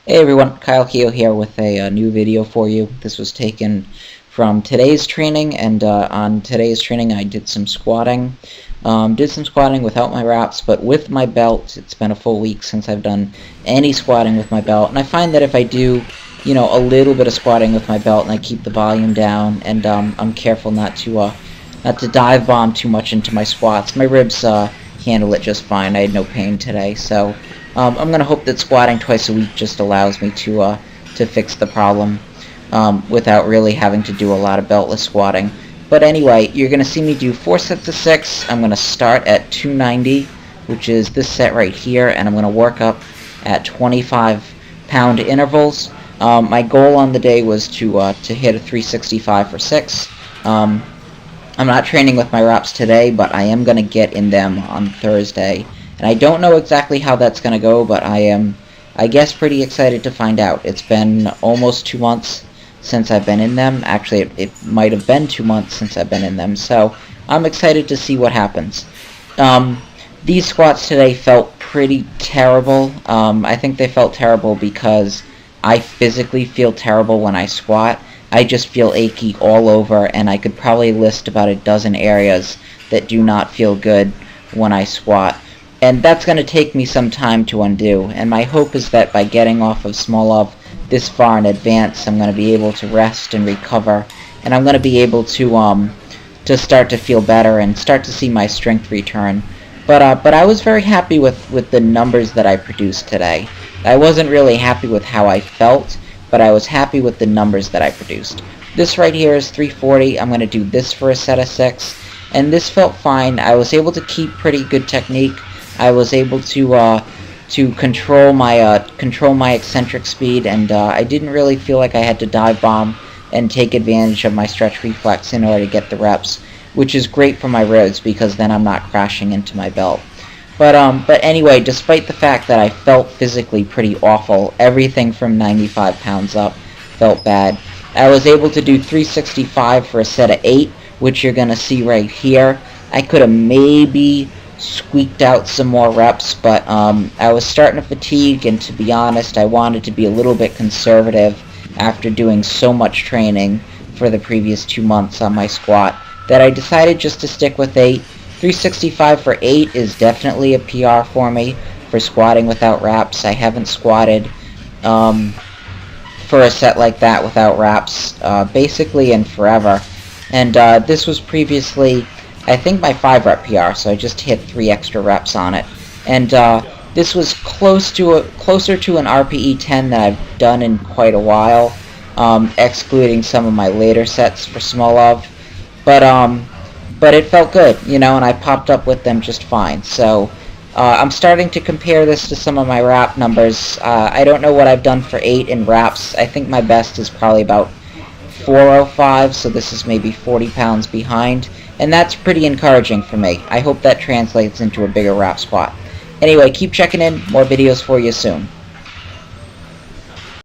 Hey everyone, Keough here with a new video for you. This was taken from today's training, and on today's training I did some squatting. Did some squatting without my wraps, but with my belt. It's been a full week since I've done any squatting with my belt, and I find that if I do, a little bit of squatting with my belt and I keep the volume down, and I'm careful not to dive bomb too much into my squats, my ribs handle it just fine. I had no pain today, so I'm going to hope that squatting twice a week just allows me to fix the problem without really having to do a lot of beltless squatting. But anyway, you're going to see me do 4 sets of 6. I'm going to start at 290, which is this set right here, and I'm going to work up at 25-pound intervals. My goal on the day was to hit a 365 for 6. I'm not training with my wraps today, but I am going to get in them on Thursday. And I don't know exactly how that's going to go, but I am, I guess, pretty excited to find out. It's been almost 2 months since I've been in them. Actually, it might have been 2 months since I've been in them, so I'm excited to see what happens. These squats today felt pretty terrible. I think they felt terrible because I physically feel terrible when I squat. I just feel achy all over, and I could probably list about a dozen areas that do not feel good when I squat. And that's going to take me some time to undo, and my hope is that by getting off of Smolov this far in advance, I'm going to be able to rest and recover, and I'm going to be able to start to feel better and start to see my strength return. But I was very happy with the numbers that I produced today. I wasn't really happy with how I felt, but I was happy with the numbers that I produced. This right here is 340. I'm going to do this for a set of 6, and this felt fine. I was able to keep pretty good technique. I was able to control my eccentric speed, and I didn't really feel like I had to dive bomb and take advantage of my stretch reflex in order to get the reps, which is great for my ribs because then I'm not crashing into my belt. But anyway, despite the fact that I felt physically pretty awful, everything from 95 pounds up felt bad. I was able to do 365 for a set of 8, which you're going to see right here. I could have maybe squeaked out some more reps, but I was starting to fatigue, and to be honest, I wanted to be a little bit conservative after doing so much training for the previous 2 months on my squat that I decided just to stick with 8. 365 for 8 is definitely a PR for me for squatting without wraps. I haven't squatted for a set like that without wraps basically in forever, and this was previously, I think, my 5-rep PR, so I just hit 3 extra reps on it. And this was closer to an RPE 10 that I've done in quite a while, excluding some of my later sets for Smolov. But it felt good, and I popped up with them just fine. So I'm starting to compare this to some of my wrap numbers. I don't know what I've done for 8 in wraps. I think my best is probably about 405, so this is maybe 40 pounds behind. And that's pretty encouraging for me. I hope that translates into a bigger wrap squat. Anyway, keep checking in. More videos for you soon.